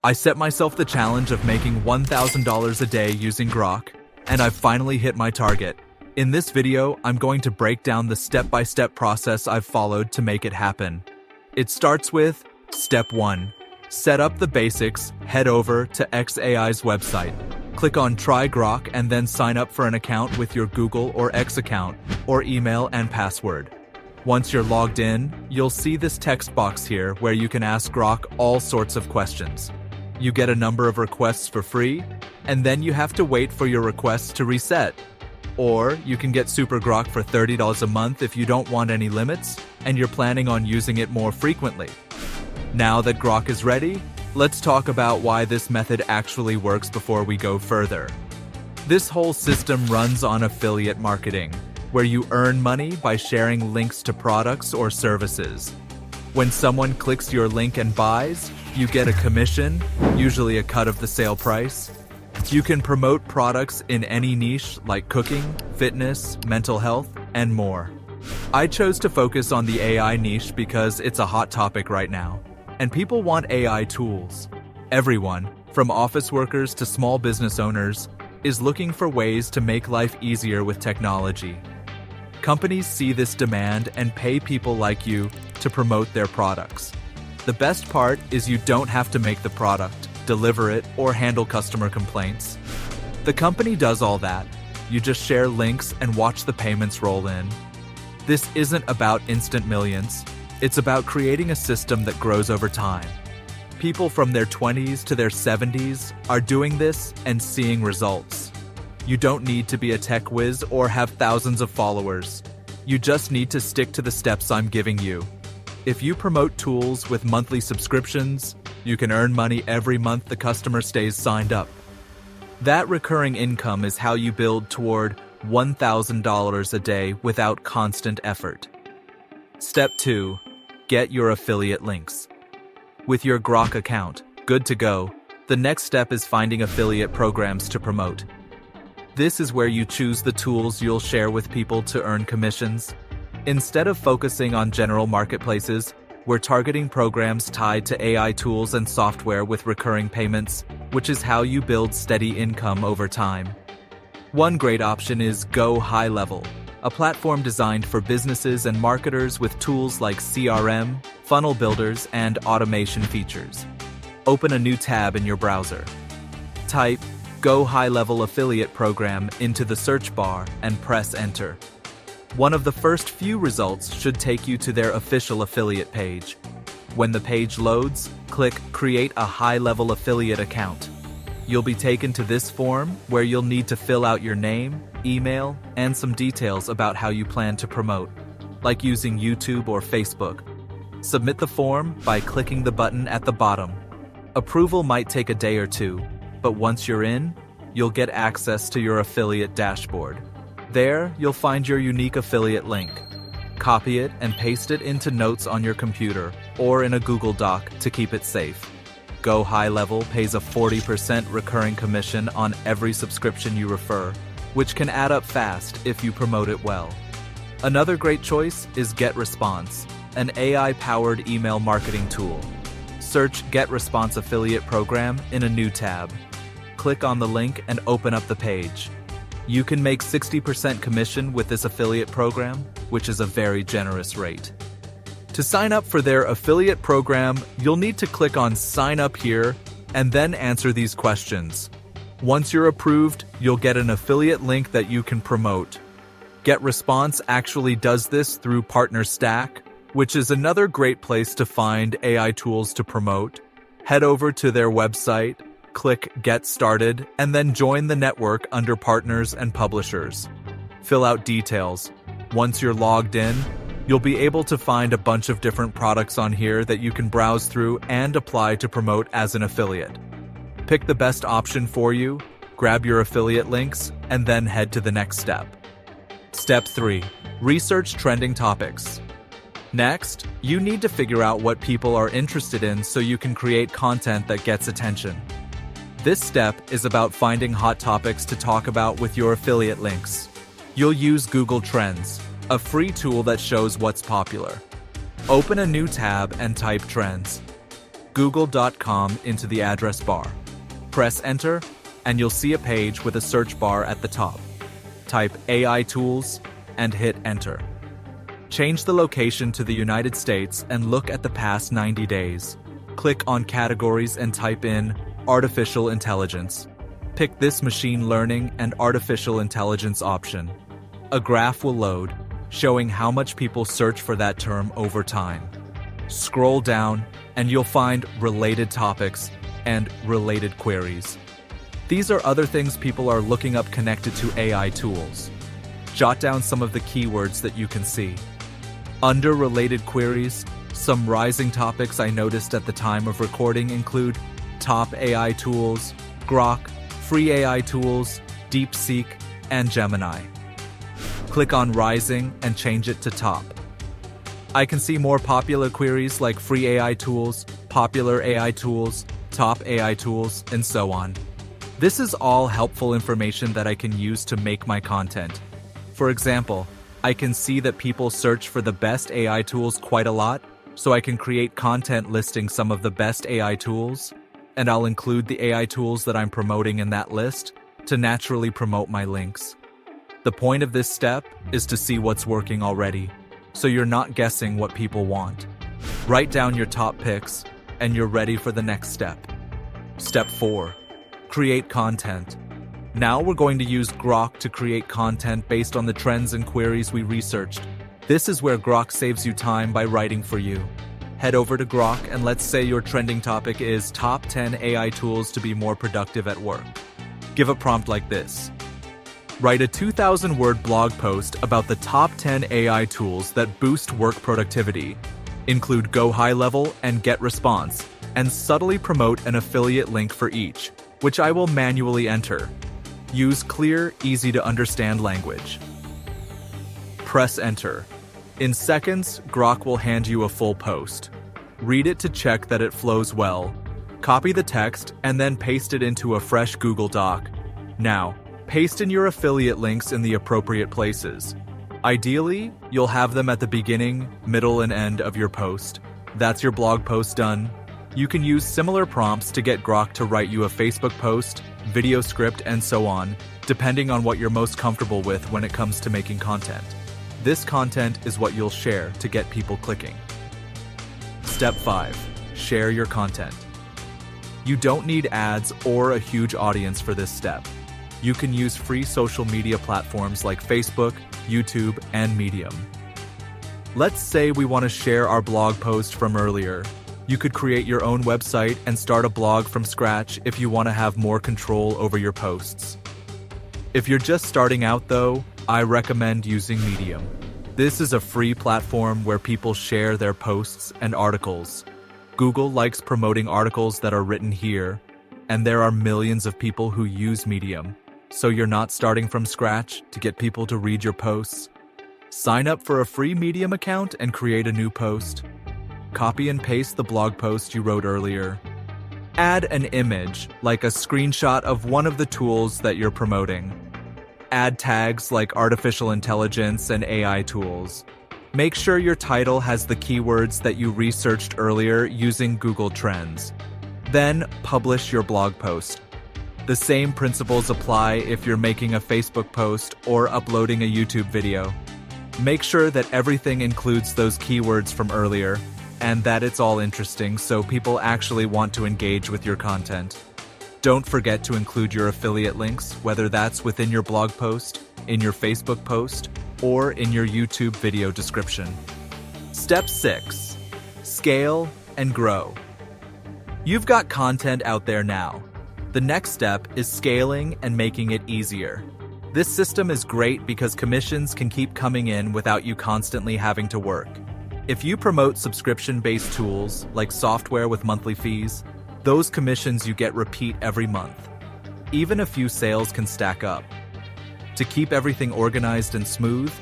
I set myself the challenge of making $1,000 a day using Grok, and I've finally hit my target. In this video, I'm going to break down the step-by-step process I've followed to make it happen. It starts with Step 1. Set up the basics, head over to xAI's website. Click on Try Grok and then sign up for an account with your Google or X account, or email and password. Once you're logged in, you'll see this text box here where you can ask Grok all sorts of questions. You get a number of requests for free, and then you have to wait for your requests to reset. Or you can get Super Grok for $30 a month if you don't want any limits and you're planning on using it more frequently. Now that Grok is ready, let's talk about why this method actually works before we go further. This whole system runs on affiliate marketing, where you earn money by sharing links to products or services. When someone clicks your link and buys, you get a commission, usually a cut of the sale price. You can promote products in any niche like cooking, fitness, mental health, and more. I chose to focus on the AI niche because it's a hot topic right now, and people want AI tools. Everyone, from office workers to small business owners, is looking for ways to make life easier with technology. Companies see this demand and pay people like you to promote their products. The best part is you don't have to make the product, deliver it, or handle customer complaints. The company does all that. You just share links and watch the payments roll in. This isn't about instant millions. It's about creating a system that grows over time. People from their 20s to their 70s are doing this and seeing results. You don't need to be a tech whiz or have thousands of followers. You just need to stick to the steps I'm giving you. If you promote tools with monthly subscriptions, you can earn money every month the customer stays signed up. That recurring income is how you build toward $1,000 a day without constant effort. Step 2. Get your affiliate links. With your Grok account, good to go, the next step is finding affiliate programs to promote. This is where you choose the tools you'll share with people to earn commissions. Instead of focusing on general marketplaces, we're targeting programs tied to AI tools and software with recurring payments, which is how you build steady income over time. One great option is Go High Level, a platform designed for businesses and marketers with tools like CRM, funnel builders, and automation features. Open a new tab in your browser. Type Go High Level Affiliate Program into the search bar and press Enter. One of the first few results should take you to their official affiliate page. When the page loads, click Create a High-Level Affiliate Account. You'll be taken to this form where you'll need to fill out your name, email, and some details about how you plan to promote, like using YouTube or Facebook. Submit the form by clicking the button at the bottom. Approval might take a day or two, but once you're in, you'll get access to your affiliate dashboard. There, you'll find your unique affiliate link. Copy it and paste it into notes on your computer or in a Google Doc to keep it safe. Go High Level pays a 40% recurring commission on every subscription you refer, which can add up fast if you promote it well. Another great choice is GetResponse, an AI-powered email marketing tool. Search GetResponse Affiliate Program in a new tab. Click on the link and open up the page. You can make 60% commission with this affiliate program, which is a very generous rate. To sign up for their affiliate program, you'll need to click on Sign Up here and then answer these questions. Once you're approved, you'll get an affiliate link that you can promote. GetResponse actually does this through Partner Stack, which is another great place to find AI tools to promote. Head over to their website, click Get Started, and then join the network under Partners and Publishers. Fill out details. Once you're logged in, you'll be able to find a bunch of different products on here that you can browse through and apply to promote as an affiliate. Pick the best option for you, grab your affiliate links, and then head to the next step. Step 3. Research trending topics. Next, you need to figure out what people are interested in so you can create content that gets attention. This step is about finding hot topics to talk about with your affiliate links. You'll use Google Trends, a free tool that shows what's popular. Open a new tab and type Trends. google.com into the address bar. Press enter, and you'll see a page with a search bar at the top. Type AI tools and hit enter. Change the location to the United States and look at the past 90 days. Click on categories and type in artificial intelligence. Pick this machine learning and artificial intelligence option. A graph will load, showing how much people search for that term over time. Scroll down and you'll find related topics and related queries. These are other things people are looking up connected to AI tools. Jot down some of the keywords that you can see. Under related queries, some rising topics I noticed at the time of recording include top AI tools, Grok, free AI tools, DeepSeek, and Gemini. Click on Rising and change it to top. I can see more popular queries like free AI tools, popular AI tools, top AI tools, and so on. This is all helpful information that I can use to make my content. For example, I can see that people search for the best AI tools quite a lot, so I can create content listing some of the best AI tools, and I'll include the AI tools that I'm promoting in that list to naturally promote my links. The point of this step is to see what's working already, so you're not guessing what people want. Write down your top picks, and you're ready for the next step. Step 4. Create content. Now we're going to use Grok to create content based on the trends and queries we researched. This is where Grok saves you time by writing for you. Head over to Grok and let's say your trending topic is top 10 AI tools to be more productive at work. Give a prompt like this. Write a 2,000-word blog post about the top 10 AI tools that boost work productivity. Include go high level and get response, and subtly promote an affiliate link for each, which I will manually enter. Use clear, easy-to-understand language. Press enter. In seconds, Grok will hand you a full post. Read it to check that it flows well. Copy the text and then paste it into a fresh Google Doc. Now, paste in your affiliate links in the appropriate places. Ideally, you'll have them at the beginning, middle, and end of your post. That's your blog post done. You can use similar prompts to get Grok to write you a Facebook post, video script, and so on, depending on what you're most comfortable with when it comes to making content. This content is what you'll share to get people clicking. Step 5. Share your content. You don't need ads or a huge audience for this step. You can use free social media platforms like Facebook, YouTube, and Medium. Let's say we want to share our blog post from earlier. You could create your own website and start a blog from scratch if you want to have more control over your posts. If you're just starting out though, I recommend using Medium. This is a free platform where people share their posts and articles. Google likes promoting articles that are written here, and there are millions of people who use Medium, so you're not starting from scratch to get people to read your posts. Sign up for a free Medium account and create a new post. Copy and paste the blog post you wrote earlier. Add an image, like a screenshot of one of the tools that you're promoting. Add tags like artificial intelligence and AI tools. Make sure your title has the keywords that you researched earlier using Google Trends. Then publish your blog post. The same principles apply if you're making a Facebook post or uploading a YouTube video. Make sure that everything includes those keywords from earlier, and that it's all interesting so people actually want to engage with your content. Don't forget to include your affiliate links, whether that's within your blog post, in your Facebook post, or in your YouTube video description. Step 6. Scale and grow. You've got content out there now. The next step is scaling and making it easier. This system is great because commissions can keep coming in without you constantly having to work. If you promote subscription-based tools, like software with monthly fees, those commissions you get repeat every month. Even a few sales can stack up. To keep everything organized and smooth,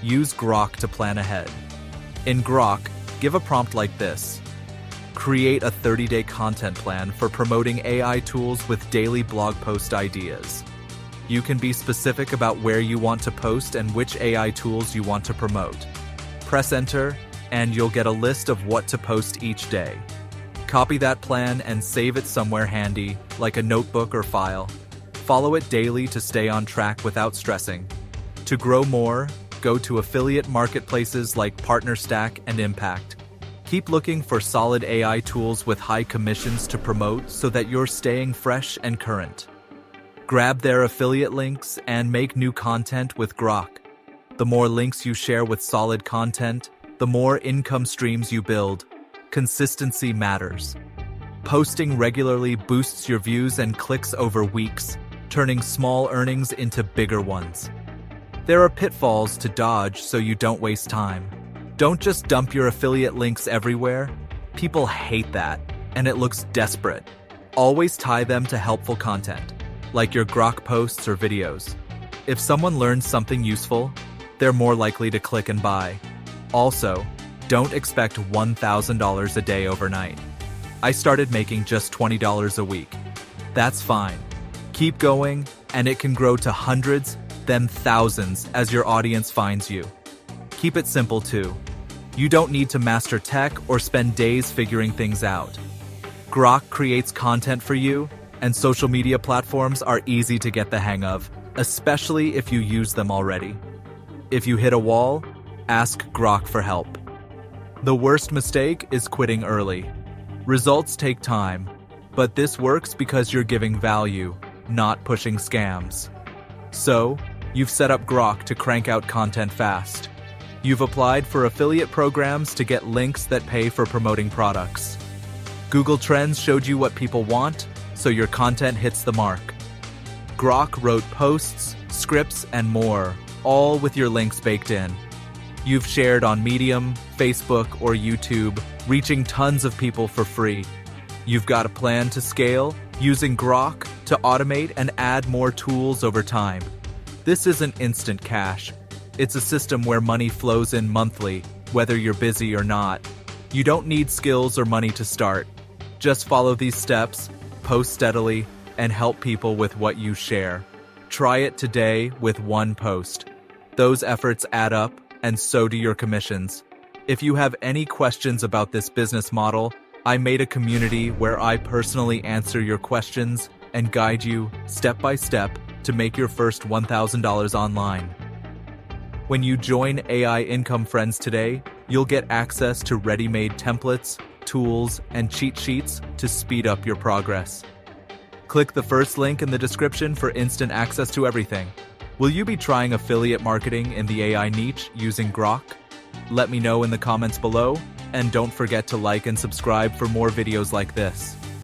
use Grok to plan ahead. In Grok, give a prompt like this. Create a 30-day content plan for promoting AI tools with daily blog post ideas. You can be specific about where you want to post and which AI tools you want to promote. Press enter, and you'll get a list of what to post each day. Copy that plan and save it somewhere handy, like a notebook or file. Follow it daily to stay on track without stressing. To grow more, go to affiliate marketplaces like PartnerStack and Impact. Keep looking for solid AI tools with high commissions to promote so that you're staying fresh and current. Grab their affiliate links and make new content with Grok. The more links you share with solid content, the more income streams you build. Consistency matters. Posting regularly boosts your views and clicks over weeks, turning small earnings into bigger ones. There are pitfalls to dodge so you don't waste time. Don't just dump your affiliate links everywhere. People hate that, and it looks desperate. Always tie them to helpful content, like your Grok posts or videos. If someone learns something useful, they're more likely to click and buy. Also, don't expect $1,000 a day overnight. I started making just $20 a week. That's fine. Keep going, and it can grow to hundreds, then thousands as your audience finds you. Keep it simple too. You don't need to master tech or spend days figuring things out. Grok creates content for you, and social media platforms are easy to get the hang of, especially if you use them already. If you hit a wall, ask Grok for help. The worst mistake is quitting early. Results take time, but this works because you're giving value, not pushing scams. So, you've set up Grok to crank out content fast. You've applied for affiliate programs to get links that pay for promoting products. Google Trends showed you what people want, so your content hits the mark. Grok wrote posts, scripts, and more, all with your links baked in. You've shared on Medium, Facebook, or YouTube, reaching tons of people for free. You've got a plan to scale, using Grok to automate and add more tools over time. This isn't instant cash. It's a system where money flows in monthly, whether you're busy or not. You don't need skills or money to start. Just follow these steps, post steadily, and help people with what you share. Try it today with one post. Those efforts add up, and so do your commissions. If you have any questions about this business model, I made a community where I personally answer your questions and guide you step by step to make your first $1,000 online. When you join AI Income Friends today, you'll get access to ready-made templates, tools, and cheat sheets to speed up your progress. Click the first link in the description for instant access to everything. Will you be trying affiliate marketing in the AI niche using Grok? Let me know in the comments below, and don't forget to like and subscribe for more videos like this.